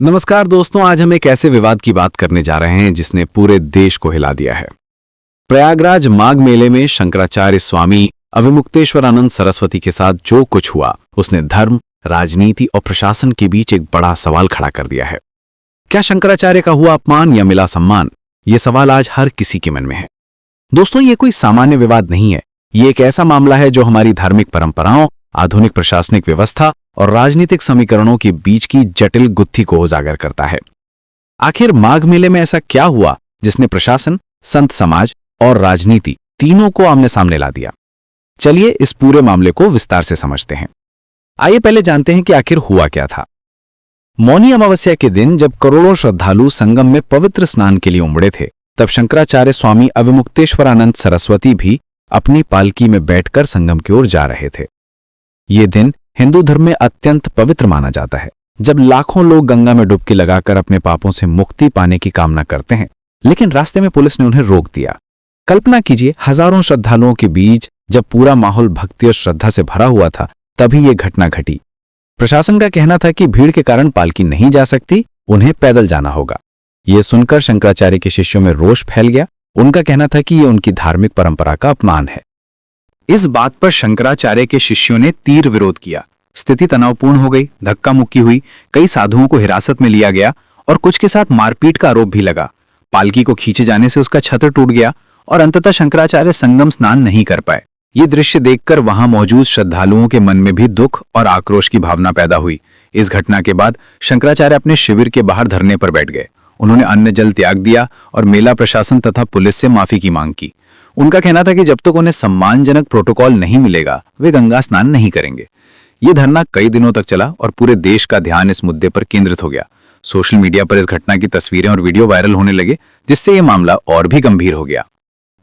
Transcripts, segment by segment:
नमस्कार दोस्तों, आज हम एक ऐसे विवाद की बात करने जा रहे हैं जिसने पूरे देश को हिला दिया है। प्रयागराज माघ मेले में शंकराचार्य स्वामी अविमुक्तेश्वरानंद सरस्वती के साथ जो कुछ हुआ उसने धर्म, राजनीति और प्रशासन के बीच एक बड़ा सवाल खड़ा कर दिया है। क्या शंकराचार्य का हुआ अपमान या मिला सम्मान? ये सवाल आज हर किसी के मन में है। दोस्तों, ये कोई सामान्य विवाद नहीं है। ये एक ऐसा मामला है जो हमारी धार्मिक परंपराओं, आधुनिक प्रशासनिक व्यवस्था और राजनीतिक समीकरणों के बीच की जटिल गुत्थी को उजागर करता है। आखिर माघ मेले में ऐसा क्या हुआ जिसने प्रशासन, संत समाज और राजनीति तीनों को आमने सामने ला दिया? चलिए इस पूरे मामले को विस्तार से समझते हैं। आइए पहले जानते हैं कि आखिर हुआ क्या था। मौनी अमावस्या के दिन जब करोड़ों श्रद्धालु संगम में पवित्र स्नान के लिए उमड़े थे, तब शंकराचार्य स्वामी अविमुक्तेश्वरानंद सरस्वती भी अपनी पालकी में बैठकर संगम की ओर जा रहे थे। ये दिन हिंदू धर्म में अत्यंत पवित्र माना जाता है, जब लाखों लोग गंगा में डुबकी लगाकर अपने पापों से मुक्ति पाने की कामना करते हैं। लेकिन रास्ते में पुलिस ने उन्हें रोक दिया। कल्पना कीजिए, हजारों श्रद्धालुओं के बीच जब पूरा माहौल भक्ति और श्रद्धा से भरा हुआ था, तभी ये घटना घटी। प्रशासन का कहना था कि भीड़ के कारण पालकी नहीं जा सकती, उन्हें पैदल जाना होगा। ये सुनकर शंकराचार्य के शिष्यों में रोष फैल गया। उनका कहना था कि ये उनकी धार्मिक परंपरा का अपमान है। इस बात पर शंकराचार्य के शिष्यों ने तीव्र विरोध किया। स्थिति तनावपूर्ण हो गई, धक्का मुक्की हुई, कई साधुओं को हिरासत में लिया गया और कुछ के साथ मारपीट का आरोप भी लगा। पालकी को खींचे जाने से उसका छत्र टूट गया और अंततः शंकराचार्य संगम स्नान नहीं कर पाए। ये दृश्य देखकर वहां मौजूद श्रद्धालुओं के मन में भी दुख और आक्रोश की भावना पैदा हुई। इस घटना के बाद शंकराचार्य अपने शिविर के बाहर धरने पर बैठ गए। उन्होंने अन्न जल त्याग दिया और मेला प्रशासन तथा पुलिस से माफी की मांग की। उनका कहना था कि जब तक उन्हें सम्मानजनक प्रोटोकॉल नहीं मिलेगा, वे गंगा स्नान नहीं करेंगे। ये धरना कई दिनों तक चला और पूरे देश का ध्यान इस मुद्दे पर केंद्रित हो गया। सोशल मीडिया पर इस घटना की तस्वीरें और वीडियो वायरल होने लगे, जिससे ये मामला और भी गंभीर हो गया।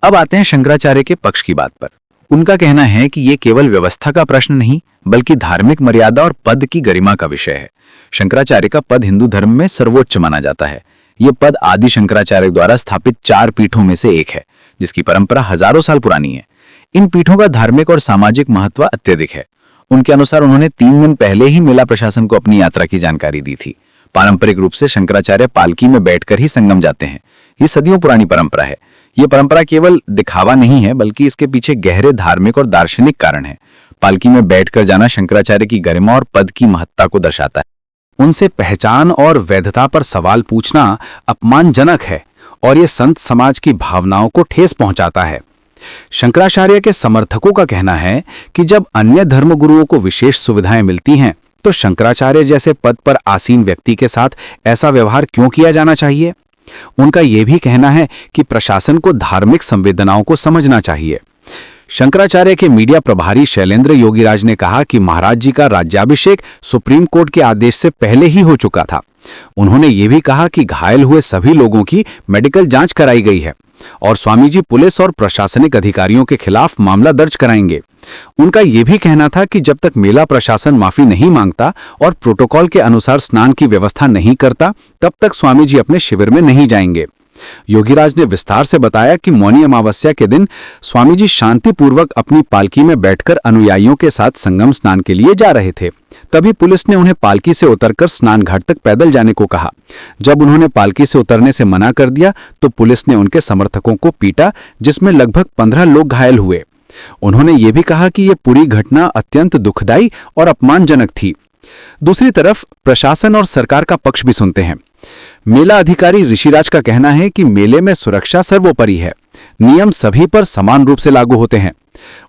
अब आते हैं शंकराचार्य के पक्ष की बात पर। उनका कहना है कि ये केवल व्यवस्था का प्रश्न नहीं, बल्कि धार्मिक मर्यादा और पद की गरिमा का विषय है। शंकराचार्य का पद हिंदू धर्म में सर्वोच्च माना जाता है। ये पद आदि शंकराचार्य द्वारा स्थापित 4 पीठों में से एक है, जिसकी परंपरा हजारों साल पुरानी है। इन पीठों का धार्मिक और सामाजिक महत्व अत्यधिक है। उनके अनुसार उन्होंने 3 दिन पहले ही मेला प्रशासन को अपनी यात्रा की जानकारी दी थी। पारंपरिक रूप से शंकराचार्य पालकी में बैठकर ही संगम जाते हैं। ये सदियों पुरानी परंपरा है। ये परंपरा केवल दिखावा नहीं है, बल्कि इसके पीछे गहरे धार्मिक और दार्शनिक कारण है। पालकी में बैठकर जाना शंकराचार्य की गरिमा और पद की महत्ता को दर्शाता है। उनसे पहचान और वैधता पर सवाल पूछना अपमानजनक है और ये संत समाज की भावनाओं को ठेस पहुंचाता है। शंकराचार्य के समर्थकों का कहना है कि जब अन्य धर्मगुरुओं को विशेष सुविधाएं मिलती हैं, तो शंकराचार्य जैसे पद पर आसीन व्यक्ति के साथ ऐसा व्यवहार क्यों किया जाना चाहिए? उनका यह भी कहना है कि प्रशासन को धार्मिक संवेदनाओं को समझना चाहिए। शंकराचार्य के मीडिया प्रभारी शैलेंद्र योगीराज ने कहा कि महाराज जी का राज्याभिषेक सुप्रीम कोर्ट के आदेश से पहले ही हो चुका था। उन्होंने ये भी कहा कि घायल हुए सभी लोगों की मेडिकल जांच कराई गई है और स्वामी जी पुलिस और प्रशासनिक अधिकारियों के खिलाफ मामला दर्ज कराएंगे। उनका यह भी कहना था कि जब तक मेला प्रशासन माफी नहीं मांगता और प्रोटोकॉल के अनुसार स्नान की व्यवस्था नहीं करता, तब तक स्वामी जी अपने शिविर में नहीं जाएंगे। योगीराज ने विस्तार से बताया कि मौनी अमावस्या के दिन स्वामी जी शांतिपूर्वक अपनी पालकी में बैठकर अनुयायियों के साथ संगम स्नान के लिए जा रहे थे। तभी पुलिस ने उन्हें पालकी से उतरकर स्नान घाट तक पैदल जाने को कहा। जब उन्होंने पालकी से उतरने से मना कर दिया, तो पुलिस ने उनके समर्थकों को पीटा, जिसमें लगभग 15 लोग घायल हुए। उन्होंने ये भी कहा कि यह पूरी घटना अत्यंत दुखदायी और अपमानजनक थी। दूसरी तरफ प्रशासन और सरकार का पक्ष भी सुनते हैं। मेला अधिकारी ऋषिराज का कहना है कि मेले में सुरक्षा सर्वोपरि है। नियम सभी पर समान रूप से लागू होते हैं।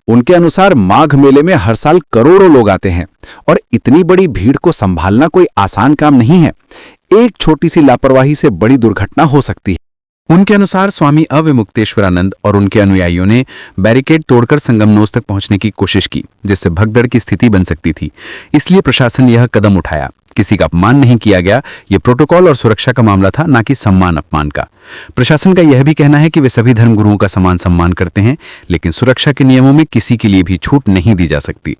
उनके अनुसार माघ मेले में हर साल करोड़ों लोग आते हैं और इतनी बड़ी भीड़ को संभालना कोई आसान काम नहीं है। एक छोटी सी लापरवाही से बड़ी दुर्घटना हो सकती है। उनके अनुसार स्वामी अविमुक्तेश्वरानंद और उनके अनुयायियों ने बैरिकेड तोड़कर संगमनोस तक पहुंचने की कोशिश की, जिससे भगदड़ की स्थिति बन सकती थी। इसलिए प्रशासन यह कदम उठाया। किसी का अपमान नहीं किया गया। ये प्रोटोकॉल और सुरक्षा का मामला था, ना कि सम्मान अपमान का। प्रशासन का यह भी कहना है कि वे सभी धर्मगुरुओं का समान सम्मान करते हैं, लेकिन सुरक्षा के नियमों में किसी के लिए भी छूट नहीं दी जा सकती।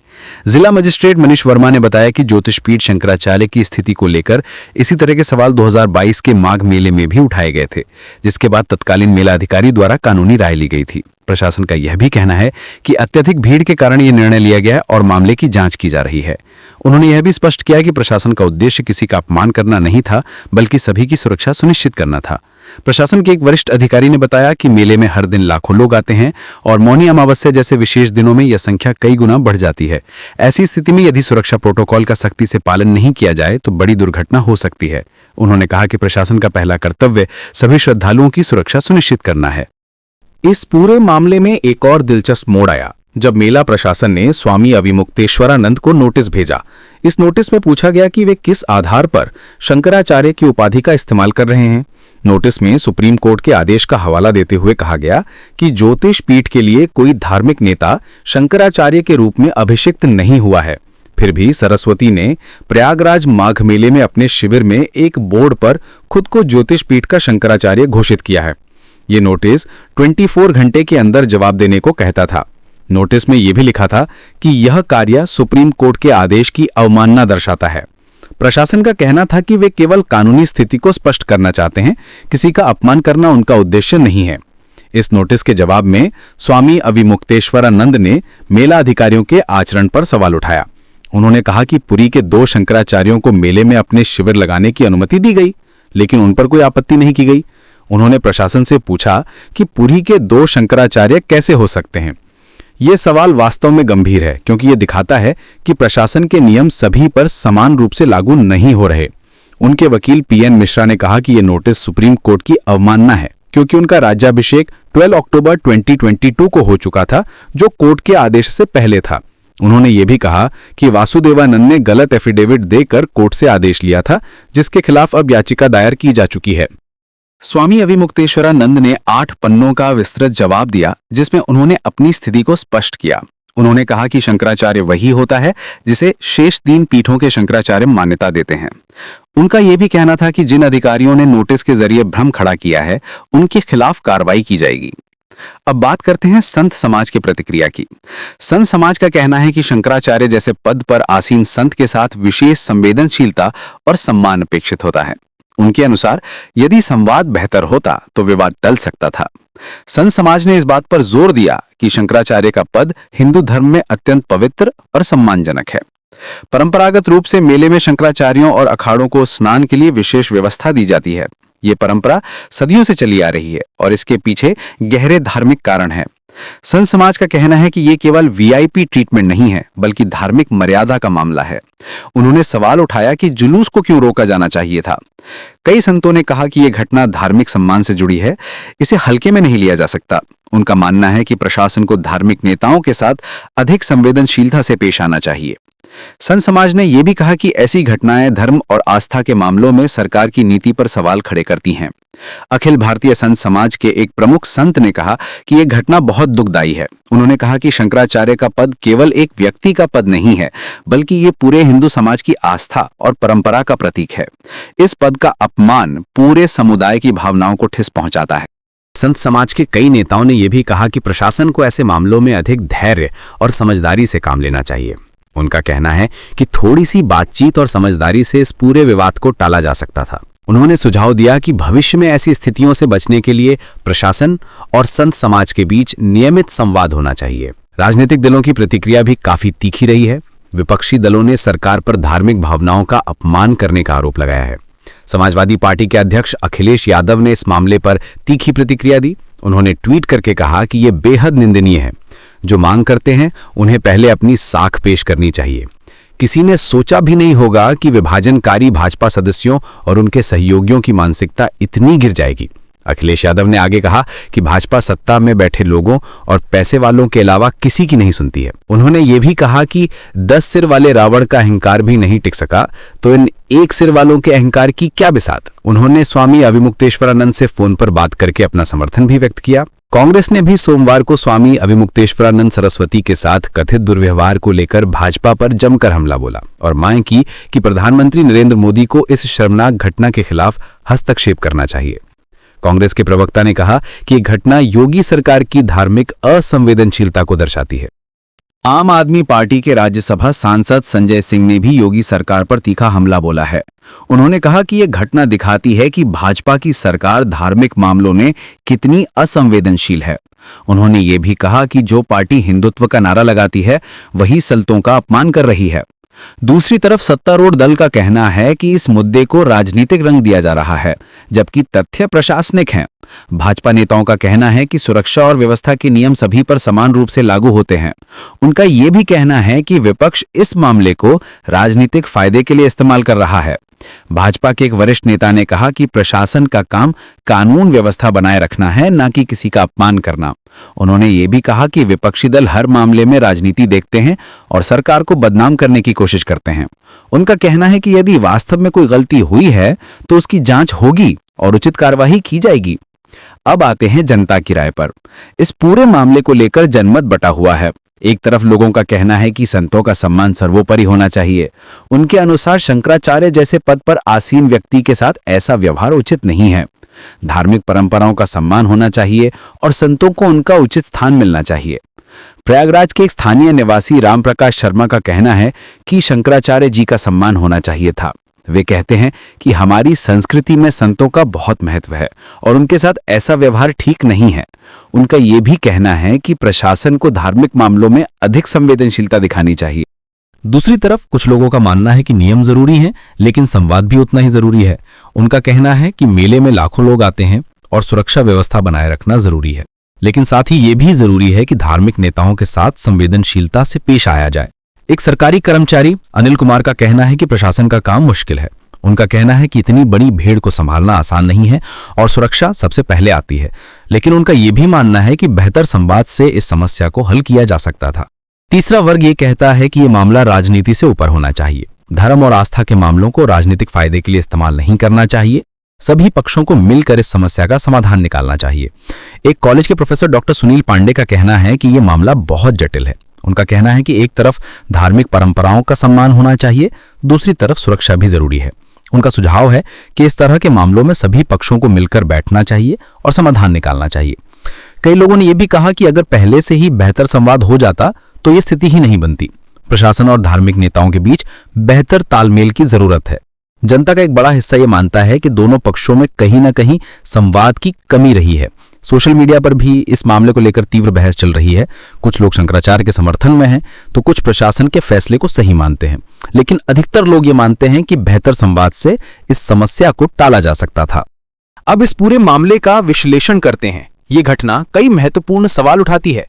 जिला मजिस्ट्रेट मनीष वर्मा ने बताया कि ज्योतिषपीठ शंकराचार्य की स्थिति को लेकर इसी तरह के सवाल 2022 के माघ मेले में भी उठाए गए थे, जिसके बाद तत्कालीन मेला अधिकारी द्वारा कानूनी राय ली गई थी। प्रशासन का यह भी कहना है कि अत्यधिक भीड़ के कारण यह निर्णय लिया गया और मामले की जांच की जा रही है। उन्होंने यह भी स्पष्ट किया कि प्रशासन का उद्देश्य किसी का अपमान करना नहीं था, बल्कि सभी की सुरक्षा सुनिश्चित करना था। प्रशासन के एक वरिष्ठ अधिकारी ने बताया कि मेले में हर दिन लाखों लोग आते हैं और मौनी अमावस्या जैसे विशेष दिनों में यह संख्या कई गुना बढ़ जाती है। ऐसी स्थिति में यदि सुरक्षा प्रोटोकॉल का सख्ती से पालन नहीं किया जाए तो बड़ी दुर्घटना हो सकती है। उन्होंने कहा कि प्रशासन का पहला कर्तव्य सभी श्रद्धालुओं की सुरक्षा सुनिश्चित करना है। इस पूरे मामले में एक और दिलचस्प मोड़ आया जब मेला प्रशासन ने स्वामी अविमुक्तेश्वरानंद को नोटिस भेजा। इस नोटिस में पूछा गया कि वे किस आधार पर शंकराचार्य की उपाधि का इस्तेमाल कर रहे हैं। नोटिस में सुप्रीम कोर्ट के आदेश का हवाला देते हुए कहा गया कि ज्योतिष पीठ के लिए कोई धार्मिक नेता शंकराचार्य के रूप में अभिषिक्त नहीं हुआ है। फिर भी सरस्वती ने प्रयागराज माघ मेले में अपने शिविर में एक बोर्ड पर खुद को ज्योतिष पीठ का शंकराचार्य घोषित किया है। ये नोटिस 24 घंटे के अंदर जवाब देने को कहता था। नोटिस में यह भी लिखा था कि यह कार्य सुप्रीम कोर्ट के आदेश की अवमानना दर्शाता है। प्रशासन का कहना था कि वे केवल कानूनी स्थिति को स्पष्ट करना चाहते हैं, किसी का अपमान करना उनका उद्देश्य नहीं है। इस नोटिस के जवाब में स्वामी अविमुक्तेश्वरानंद ने मेला अधिकारियों के आचरण पर सवाल उठाया। उन्होंने कहा कि पुरी के 2 शंकराचार्यों को मेले में अपने शिविर लगाने की अनुमति दी गई, लेकिन उन पर कोई आपत्ति नहीं की गई। उन्होंने प्रशासन से पूछा कि पुरी के 2 शंकराचार्य कैसे हो सकते हैं। यह सवाल वास्तव में गंभीर है, क्योंकि यह दिखाता है कि प्रशासन के नियम सभी पर समान रूप से लागू नहीं हो रहे। उनके वकील पीएन मिश्रा ने कहा कि यह नोटिस सुप्रीम कोर्ट की अवमानना है, क्योंकि उनका राज्याभिषेक 12 अक्टूबर 2022 को हो चुका था, जो कोर्ट के आदेश से पहले था। उन्होंने यह भी कहा कि वासुदेवानंद ने गलत एफिडेविट देकर कोर्ट से आदेश लिया था, जिसके खिलाफ अब याचिका दायर की जा चुकी है। स्वामी अविमुक्तेश्वरानंद ने 8 पन्नों का विस्तृत जवाब दिया, जिसमें उन्होंने अपनी स्थिति को स्पष्ट किया। उन्होंने कहा कि शंकराचार्य वही होता है जिसे शेष 3 पीठों के शंकराचार्य मान्यता देते हैं। उनका यह भी कहना था कि जिन अधिकारियों ने नोटिस के जरिए भ्रम खड़ा किया है, उनके खिलाफ कार्रवाई की जाएगी। अब बात करते हैं संत समाज की प्रतिक्रिया की। संत समाज का कहना है कि शंकराचार्य जैसे पद पर आसीन संत के साथ विशेष संवेदनशीलता और सम्मान अपेक्षित होता है। उनके अनुसार यदि संवाद बेहतर होता तो विवाद टल सकता था। संत समाज ने इस बात पर जोर दिया कि शंकराचार्य का पद हिंदू धर्म में अत्यंत पवित्र और सम्मानजनक है। परंपरागत रूप से मेले में शंकराचार्यों और अखाड़ों को स्नान के लिए विशेष व्यवस्था दी जाती है। ये परंपरा सदियों से चली आ रही है और इसके पीछे गहरे धार्मिक कारण है। संत समाज का कहना है कि ये केवल वीआईपी ट्रीटमेंट नहीं है, बल्कि धार्मिक मर्यादा का मामला है। उन्होंने सवाल उठाया कि जुलूस को क्यों रोका जाना चाहिए था। कई संतों ने कहा कि यह घटना धार्मिक सम्मान से जुड़ी है, इसे हल्के में नहीं लिया जा सकता। उनका मानना है कि प्रशासन को धार्मिक नेताओं के साथ अधिक संवेदनशीलता से पेश आना चाहिए। संत समाज ने यह भी कहा कि ऐसी घटनाएं धर्म और आस्था के मामलों में सरकार की नीति पर सवाल खड़े करती हैं। अखिल भारतीय संत समाज के एक प्रमुख संत ने कहा कि यह घटना बहुत दुखदायी है। उन्होंने कहा कि शंकराचार्य का पद केवल एक व्यक्ति का पद नहीं है, बल्कि ये पूरे हिंदू समाज की आस्था और परंपरा का प्रतीक है। इस पद का अपमान पूरे समुदाय की भावनाओं को ठेस पहुंचाता है। संत समाज के कई नेताओं ने यह भी कहा कि प्रशासन को ऐसे मामलों में अधिक धैर्य और समझदारी से काम लेना चाहिए। उनका कहना है कि थोड़ी सी बातचीत और समझदारी से इस पूरे विवाद को टाला जा सकता था। उन्होंने सुझाव दिया कि भविष्य में ऐसी स्थितियों से बचने के लिए प्रशासन और संत समाज के बीच नियमित संवाद होना चाहिए। राजनीतिक दलों की प्रतिक्रिया भी काफी तीखी रही है। विपक्षी दलों ने सरकार पर धार्मिक भावनाओं का अपमान करने का आरोप लगाया है। समाजवादी पार्टी के अध्यक्ष अखिलेश यादव ने इस मामले पर तीखी प्रतिक्रिया दी। उन्होंने ट्वीट करके कहा कि यह बेहद निंदनीय है। जो मांग करते हैं उन्हें पहले अपनी साख पेश करनी चाहिए। किसी ने सोचा भी नहीं होगा कि विभाजनकारी भाजपा सदस्यों और उनके सहयोगियों की मानसिकता इतनी गिर जाएगी। अखिलेश यादव ने आगे कहा कि भाजपा सत्ता में बैठे लोगों और पैसे वालों के अलावा किसी की नहीं सुनती है। उन्होंने ये भी कहा कि 10 सिर वाले रावण का अहंकार भी नहीं टिक सका, तो इन 1 सिर वालों के अहंकार की क्या बिसात। उन्होंने स्वामी अविमुक्तेश्वरानंद से फोन पर बात करके अपना समर्थन भी व्यक्त किया। कांग्रेस ने भी सोमवार को स्वामी अविमुक्तेश्वरानंद सरस्वती के साथ कथित दुर्व्यवहार को लेकर भाजपा पर जमकर हमला बोला और मांग की कि प्रधानमंत्री नरेंद्र मोदी को इस शर्मनाक घटना के खिलाफ हस्तक्षेप करना चाहिए। कांग्रेस के प्रवक्ता ने कहा कि यह घटना योगी सरकार की धार्मिक असंवेदनशीलता को दर्शाती है। आम आदमी पार्टी के राज्यसभा सांसद संजय सिंह ने भी योगी सरकार पर तीखा हमला बोला है। उन्होंने कहा कि यह घटना दिखाती है कि भाजपा की सरकार धार्मिक मामलों में कितनी असंवेदनशील है। उन्होंने ये भी कहा कि जो पार्टी हिंदुत्व का नारा लगाती है वही संतों का अपमान कर रही है। दूसरी तरफ सत्तारूढ़ दल का कहना है कि इस मुद्दे को राजनीतिक रंग दिया जा रहा है, जबकि तथ्य प्रशासनिक हैं। भाजपा नेताओं का कहना है कि सुरक्षा और व्यवस्था के नियम सभी पर समान रूप से लागू होते हैं। उनका यह भी कहना है कि विपक्ष इस मामले को राजनीतिक फायदे के लिए इस्तेमाल कर रहा है। भाजपा के एक वरिष्ठ नेता ने कहा कि प्रशासन का काम कानून व्यवस्था बनाए रखना है, न कि किसी का अपमान करना। उन्होंने ये भी कहा कि विपक्षी दल हर मामले में राजनीति देखते हैं और सरकार को बदनाम करने की कोशिश करते हैं। उनका कहना है कि यदि वास्तव में कोई गलती हुई है तो उसकी जांच होगी और उचित कार्यवाही की जाएगी। अब आते हैं जनता की राय पर। इस पूरे मामले को लेकर जनमत बटा हुआ है। एक तरफ लोगों का कहना है कि संतों का सम्मान सर्वोपरि होना चाहिए। उनके अनुसार शंकराचार्य जैसे पद पर आसीन व्यक्ति के साथ ऐसा व्यवहार उचित नहीं है। धार्मिक परंपराओं का सम्मान होना चाहिए और संतों को उनका उचित स्थान मिलना चाहिए। प्रयागराज के एक स्थानीय निवासी रामप्रकाश शर्मा का कहना है कि शंकराचार्य जी का सम्मान होना चाहिए था। वे कहते हैं कि हमारी संस्कृति में संतों का बहुत महत्व है और उनके साथ ऐसा व्यवहार ठीक नहीं है। उनका ये भी कहना है कि प्रशासन को धार्मिक मामलों में अधिक संवेदनशीलता दिखानी चाहिए। दूसरी तरफ कुछ लोगों का मानना है कि नियम जरूरी हैं, लेकिन संवाद भी उतना ही जरूरी है। उनका कहना है कि मेले में लाखों लोग आते हैं और सुरक्षा व्यवस्था बनाए रखना जरूरी है, लेकिन साथ ही ये भी जरूरी है कि धार्मिक नेताओं के साथ संवेदनशीलता से पेश आया जाए। एक सरकारी कर्मचारी अनिल कुमार का कहना है कि प्रशासन का काम मुश्किल है। उनका कहना है कि इतनी बड़ी भीड़ को संभालना आसान नहीं है और सुरक्षा सबसे पहले आती है, लेकिन उनका यह भी मानना है कि बेहतर संवाद से इस समस्या को हल किया जा सकता था। तीसरा वर्ग ये कहता है कि ये मामला राजनीति से ऊपर होना चाहिए। धर्म और आस्था के मामलों को राजनीतिक फायदे के लिए इस्तेमाल नहीं करना चाहिए। सभी पक्षों को मिलकर इस समस्या का समाधान निकालना चाहिए। एक कॉलेज के प्रोफेसर डॉक्टर सुनील पांडे का कहना है कि यह मामला बहुत जटिल है। उनका कहना है कि एक तरफ धार्मिक परंपराओं का सम्मान होना चाहिए, दूसरी तरफ सुरक्षा भी जरूरी है। उनका सुझाव है कि इस तरह के मामलों में सभी पक्षों को मिलकर बैठना चाहिए और समाधान निकालना चाहिए। कई लोगों ने यह भी कहा कि अगर पहले से ही बेहतर संवाद हो जाता तो ये स्थिति ही नहीं बनती। प्रशासन और धार्मिक नेताओं के बीच बेहतर तालमेल की जरूरत है। जनता का एक बड़ा हिस्सा ये मानता है कि दोनों पक्षों में कहीं ना कहीं संवाद की कमी रही है। सोशल मीडिया पर भी इस मामले को लेकर तीव्र बहस चल रही है। कुछ लोग शंकराचार्य के समर्थन में हैं तो कुछ प्रशासन के फैसले को सही मानते हैं, लेकिन अधिकतर लोग ये मानते हैं कि बेहतर संवाद से इस समस्या को टाला जा सकता था। अब इस पूरे मामले का विश्लेषण करते हैं। ये घटना कई महत्वपूर्ण सवाल उठाती है।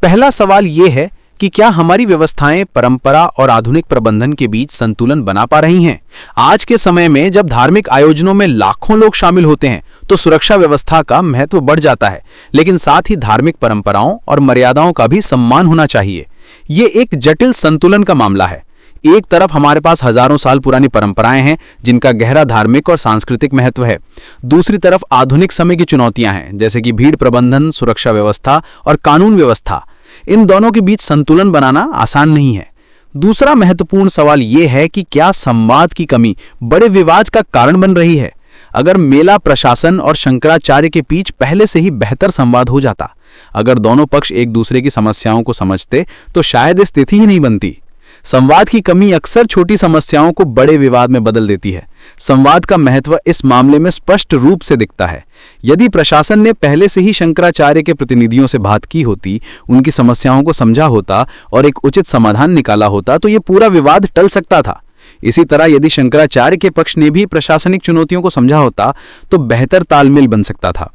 पहला सवाल ये है कि क्या हमारी व्यवस्थाएं परंपरा और आधुनिक प्रबंधन के बीच संतुलन बना पा रही हैं? आज के समय में जब धार्मिक आयोजनों में लाखों लोग शामिल होते हैं तो सुरक्षा व्यवस्था का महत्व बढ़ जाता है, लेकिन साथ ही धार्मिक परंपराओं और मर्यादाओं का भी सम्मान होना चाहिए। ये एक जटिल संतुलन का मामला है। एक तरफ हमारे पास हजारों साल पुरानी परंपराएं हैं जिनका गहरा धार्मिक और सांस्कृतिक महत्व है। दूसरी तरफ आधुनिक समय की चुनौतियां हैं, जैसे कि भीड़ प्रबंधन, सुरक्षा व्यवस्था और कानून व्यवस्था। इन दोनों के बीच संतुलन बनाना आसान नहीं है। दूसरा महत्वपूर्ण सवाल यह है कि क्या संवाद की कमी बड़े विवाद का कारण बन रही है? अगर मेला प्रशासन और शंकराचार्य के बीच पहले से ही बेहतर संवाद हो जाता, अगर दोनों पक्ष एक दूसरे की समस्याओं को समझते, तो शायद स्थिति ही नहीं बनती। संवाद की कमी अक्सर छोटी समस्याओं को बड़े विवाद में बदल देती है। संवाद का महत्व इस मामले में स्पष्ट रूप से दिखता है। यदि प्रशासन ने पहले से ही शंकराचार्य के प्रतिनिधियों से बात की होती, उनकी समस्याओं को समझा होता और एक उचित समाधान निकाला होता, तो ये पूरा विवाद टल सकता था। इसी तरह यदि शंकराचार्य के पक्ष ने भी प्रशासनिक चुनौतियों को समझा होता, तो बेहतर तालमेल बन सकता था।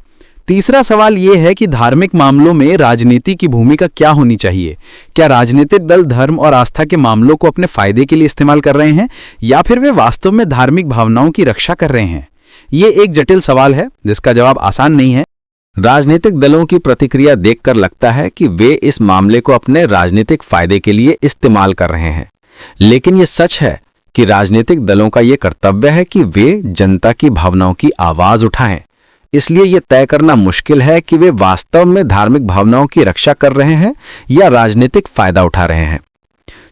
तीसरा सवाल यह है कि धार्मिक मामलों में राजनीति की भूमिका क्या होनी चाहिए? क्या राजनीतिक दल धर्म और आस्था के मामलों को अपने फायदे के लिए इस्तेमाल कर रहे हैं या फिर वे वास्तव में धार्मिक भावनाओं की रक्षा कर रहे हैं? ये एक जटिल सवाल है जिसका जवाब आसान नहीं है। राजनीतिक दलों की प्रतिक्रिया देखकर लगता है कि वे इस मामले को अपने राजनीतिक फायदे के लिए इस्तेमाल कर रहे हैं, लेकिन ये सच है कि राजनीतिक दलों का ये कर्तव्य है कि वे जनता की भावनाओं की आवाज उठाएं। इसलिए यह तय करना मुश्किल है कि वे वास्तव में धार्मिक भावनाओं की रक्षा कर रहे हैं या राजनीतिक फायदा उठा रहे हैं।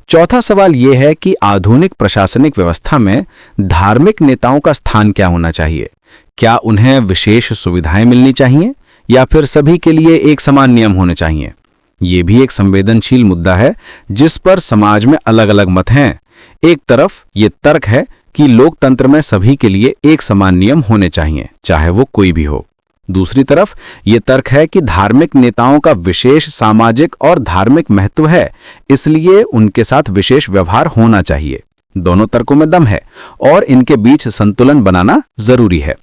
चौथा सवाल यह है कि आधुनिक प्रशासनिक व्यवस्था में धार्मिक नेताओं का स्थान क्या होना चाहिए? क्या उन्हें विशेष सुविधाएं मिलनी चाहिए या फिर सभी के लिए एक समान नियम होने चाहिए? ये भी एक संवेदनशील मुद्दा है जिस पर समाज में अलग अलग मत हैं। एक तरफ ये तर्क है कि लोकतंत्र में सभी के लिए एक समान नियम होने चाहिए, चाहे वो कोई भी हो। दूसरी तरफ ये तर्क है कि धार्मिक नेताओं का विशेष सामाजिक और धार्मिक महत्व है, इसलिए उनके साथ विशेष व्यवहार होना चाहिए। दोनों तर्कों में दम है और इनके बीच संतुलन बनाना जरूरी है।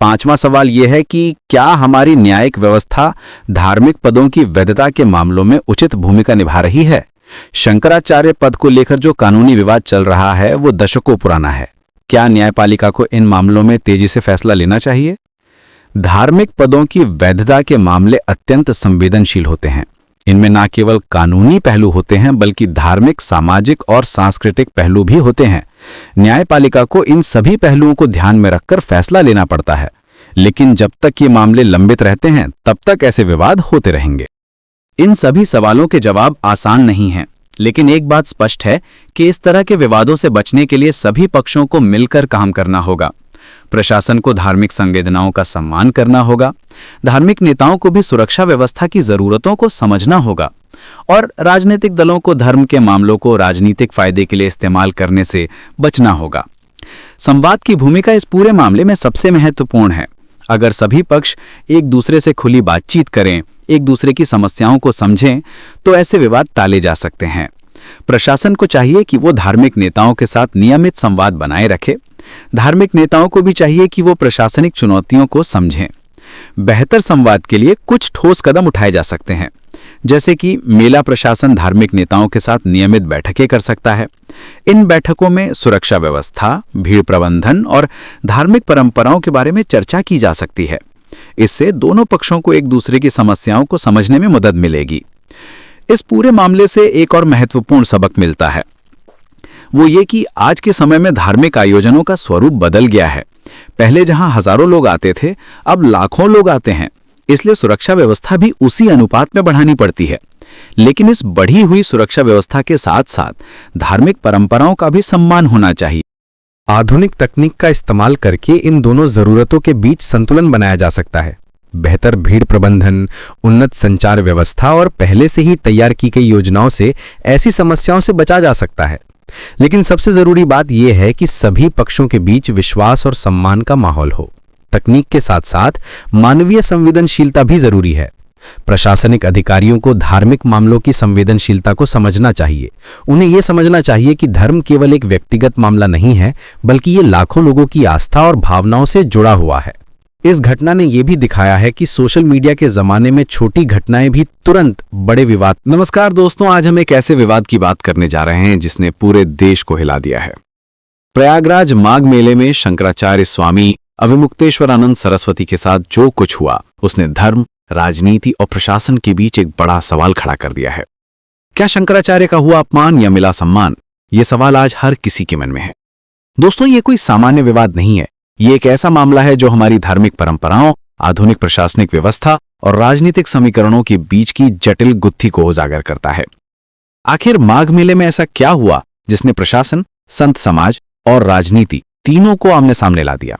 पांचवां सवाल यह है कि क्या हमारी न्यायिक व्यवस्था धार्मिक पदों की वैधता के मामलों में उचित भूमिका निभा रही है? शंकराचार्य पद को लेकर जो कानूनी विवाद चल रहा है वो दशकों पुराना है। क्या न्यायपालिका को इन मामलों में तेजी से फैसला लेना चाहिए? धार्मिक पदों की वैधता के मामले अत्यंत संवेदनशील होते हैं। इनमें न केवल कानूनी पहलू होते हैं बल्कि धार्मिक, सामाजिक और सांस्कृतिक पहलू भी होते हैं। न्यायपालिका को इन सभी पहलुओं को ध्यान में रखकर फैसला लेना पड़ता है, लेकिन जब तक ये मामले लंबित रहते हैं तब तक ऐसे विवाद होते रहेंगे। इन सभी सवालों के जवाब आसान नहीं हैं, लेकिन एक बात स्पष्ट है कि इस तरह के विवादों से बचने के लिए सभी पक्षों को मिलकर काम करना होगा। प्रशासन को धार्मिक संवेदनाओं का सम्मान करना होगा, धार्मिक नेताओं को भी सुरक्षा व्यवस्था की जरूरतों को समझना होगा और राजनीतिक दलों को धर्म के मामलों को राजनीतिक फायदे के लिए इस्तेमाल करने से बचना होगा। संवाद की भूमिका इस पूरे मामले में सबसे महत्वपूर्ण है। अगर सभी पक्ष एक दूसरे से खुली बातचीत करें, एक दूसरे की समस्याओं को समझें, तो ऐसे विवाद टाले जा सकते हैं। प्रशासन को चाहिए कि वो धार्मिक नेताओं के साथ नियमित संवाद बनाए रखे। धार्मिक नेताओं को भी चाहिए कि वो प्रशासनिक चुनौतियों को समझें। बेहतर संवाद के लिए कुछ ठोस कदम उठाए जा सकते हैं, जैसे कि मेला प्रशासन धार्मिक नेताओं के साथ नियमित बैठकें कर सकता है। इन बैठकों में सुरक्षा व्यवस्था, भीड़ प्रबंधन और धार्मिक परंपराओं के बारे में चर्चा की जा सकती है। इससे दोनों पक्षों को एक दूसरे की समस्याओं को समझने में मदद मिलेगी। इस पूरे मामले से एक और महत्वपूर्ण सबक मिलता है, वो ये कि आज के समय में धार्मिक आयोजनों का स्वरूप बदल गया है। पहले जहां हजारों लोग आते थे, अब लाखों लोग आते हैं, इसलिए सुरक्षा व्यवस्था भी उसी अनुपात में बढ़ानी पड़ती है। लेकिन इस बढ़ी हुई सुरक्षा व्यवस्था के साथ साथ धार्मिक परंपराओं का भी सम्मान होना चाहिए। आधुनिक तकनीक का इस्तेमाल करके इन दोनों जरूरतों के बीच संतुलन बनाया जा सकता है। बेहतर भीड़ प्रबंधन, उन्नत संचार व्यवस्था और पहले से ही तैयार की गई योजनाओं से ऐसी समस्याओं से बचा जा सकता है। लेकिन सबसे जरूरी बात यह है कि सभी पक्षों के बीच विश्वास और सम्मान का माहौल हो। तकनीक के साथ साथ मानवीय संवेदनशीलता भी जरूरी है। प्रशासनिक अधिकारियों को धार्मिक मामलों की संवेदनशीलता को समझना चाहिए। उन्हें यह समझना चाहिए कि धर्म केवल एक व्यक्तिगत मामला नहीं है, बल्कि ये लाखों लोगों की आस्था और भावनाओं से जुड़ा हुआ है। इस घटना ने यह भी दिखाया है कि सोशल मीडिया के जमाने में छोटी घटनाएं भी तुरंत बड़े विवाद। नमस्कार दोस्तों, आज हम एक ऐसे विवाद की बात करने जा रहे हैं जिसने पूरे देश को हिला दिया है। प्रयागराज माघ मेले में शंकराचार्य स्वामी अविमुक्तेश्वरानंद सरस्वती के साथ जो कुछ हुआ, उसने धर्म, राजनीति और प्रशासन के बीच एक बड़ा सवाल खड़ा कर दिया है। क्या शंकराचार्य का हुआ अपमान या मिला सम्मान? ये सवाल आज हर किसी के मन में है। दोस्तों, ये कोई सामान्य विवाद नहीं है। ये एक ऐसा मामला है जो हमारी धार्मिक परंपराओं, आधुनिक प्रशासनिक व्यवस्था और राजनीतिक समीकरणों के बीच की जटिल गुत्थी को उजागर करता है। आखिर माघ मेले में ऐसा क्या हुआ जिसने प्रशासन, संत समाज और राजनीति तीनों को आमने सामने ला दिया?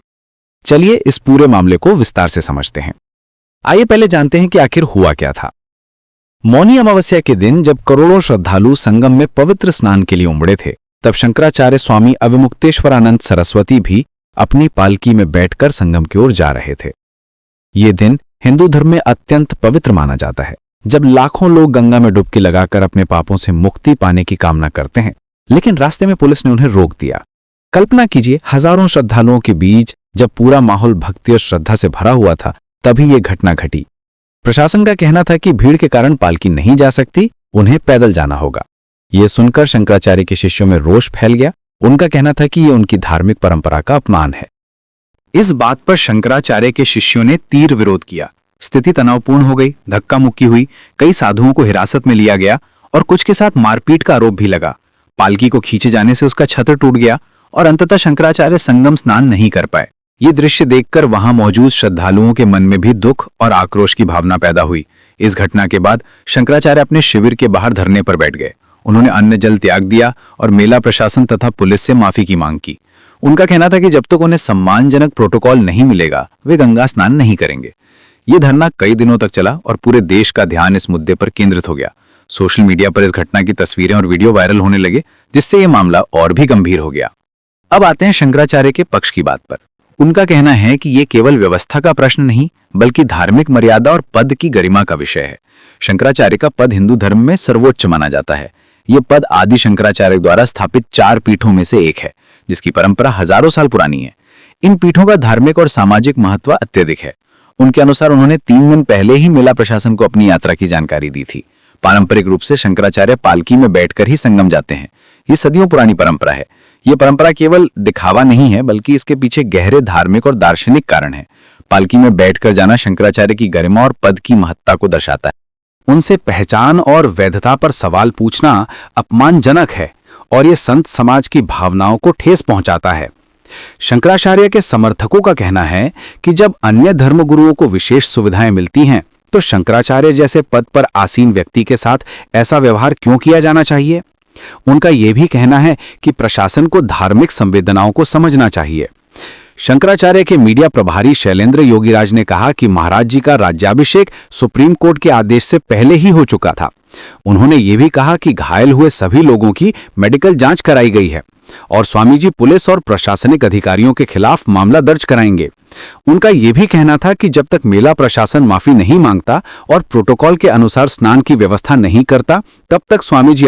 चलिए इस पूरे मामले को विस्तार से समझते हैं। आइए पहले जानते हैं कि आखिर हुआ क्या था। मौनी अमावस्या के दिन जब करोड़ों श्रद्धालु संगम में पवित्र स्नान के लिए उमड़े थे, तब शंकराचार्य स्वामी अविमुक्तेश्वरानंद सरस्वती भी अपनी पालकी में बैठकर संगम की ओर जा रहे थे। ये दिन हिंदू धर्म में अत्यंत पवित्र माना जाता है, जब लाखों लोग गंगा में डुबकी लगाकर अपने पापों से मुक्ति पाने की कामना करते हैं। लेकिन रास्ते में पुलिस ने उन्हें रोक दिया। कल्पना कीजिए, हजारों श्रद्धालुओं के बीच जब पूरा माहौल भक्ति और श्रद्धा से भरा हुआ था, तभी यह घटना घटी। प्रशासन का कहना था कि भीड़ के कारण पालकी नहीं जा सकती, उन्हें पैदल जाना होगा। यह सुनकर शंकराचार्य के शिष्यों में रोष फैल गया। उनका कहना था कि यह उनकी धार्मिक परंपरा का अपमान है। इस बात पर शंकराचार्य के शिष्यों ने तीव्र विरोध किया। स्थिति तनावपूर्ण हो गई, धक्का मुक्की हुई, कई साधुओं को हिरासत में लिया गया और कुछ के साथ मारपीट का आरोप भी लगा। पालकी को खींचे जाने से उसका छत्र टूट गया और अंततः शंकराचार्य संगम स्नान नहीं कर पाए। ये दृश्य देखकर वहां मौजूद श्रद्धालुओं के मन में भी दुख और आक्रोश की भावना पैदा हुई। इस घटना के बाद शंकराचार्य अपने शिविर के बाहर धरने पर बैठ गए। उन्होंने अन्न जल त्याग दिया और मेला प्रशासन तथा पुलिस से माफी की मांग की। उनका कहना था कि जब तक उन्हें सम्मानजनक प्रोटोकॉल नहीं मिलेगा, वे गंगा स्नान नहीं करेंगे। ये धरना कई दिनों तक चला और पूरे देश का ध्यान इस मुद्दे पर केंद्रित हो गया। सोशल मीडिया पर इस घटना की तस्वीरें और वीडियो वायरल होने लगे, जिससे यह मामला और भी गंभीर हो गया। अब आते हैं शंकराचार्य के पक्ष की बात पर। उनका कहना है कि ये केवल व्यवस्था का प्रश्न नहीं बल्कि धार्मिक मर्यादा और पद की गरिमा का विषय है। शंकराचार्य का पद हिंदू धर्म में सर्वोच्च माना जाता है। ये पद आदि शंकराचार्य द्वारा स्थापित 4 पीठों में से एक है, जिसकी परंपरा हजारों साल पुरानी है। इन पीठों का धार्मिक और सामाजिक महत्व अत्यधिक है। उनके अनुसार उन्होंने 3 दिन पहले ही मेला प्रशासन को अपनी यात्रा की जानकारी दी थी। पारंपरिक रूप से शंकराचार्य पालकी में बैठकर ही संगम जाते हैं। ये सदियों पुरानी परंपरा है। ये परंपरा केवल दिखावा नहीं है बल्कि इसके पीछे गहरे धार्मिक और दार्शनिक कारण है। पालकी में बैठकर जाना शंकराचार्य की गरिमा और पद की महत्ता को दर्शाता है। उनसे पहचान और वैधता पर सवाल पूछना अपमानजनक है और ये संत समाज की भावनाओं को ठेस पहुंचाता है। शंकराचार्य के समर्थकों का कहना है कि जब अन्य धर्मगुरुओं को विशेष सुविधाएं मिलती हैं तो शंकराचार्य जैसे पद पर आसीन व्यक्ति के साथ ऐसा व्यवहार क्यों किया जाना चाहिए। उनका यह भी कहना है कि प्रशासन को धार्मिक संवेदनाओं को समझना चाहिए। शंकराचार्य के मीडिया प्रभारी शैलेंद्र योगीराज ने कहा कि महाराज जी का राज्याभिषेक सुप्रीम कोर्ट के आदेश से पहले ही हो चुका था। उन्होंने ये भी कहा कि घायल हुए सभी लोगों की मेडिकल जांच कराई गई है और स्वामी जी पुलिस और प्रशासनिक अधिकारियों के खिलाफ मामला दर्ज कराएंगे। उनका यह भी कहना था कि जब तक मेला प्रशासन माफी नहीं मांगता और प्रोटोकॉल के अनुसार स्नान की व्यवस्था नहीं करता, तब तक स्वामी जी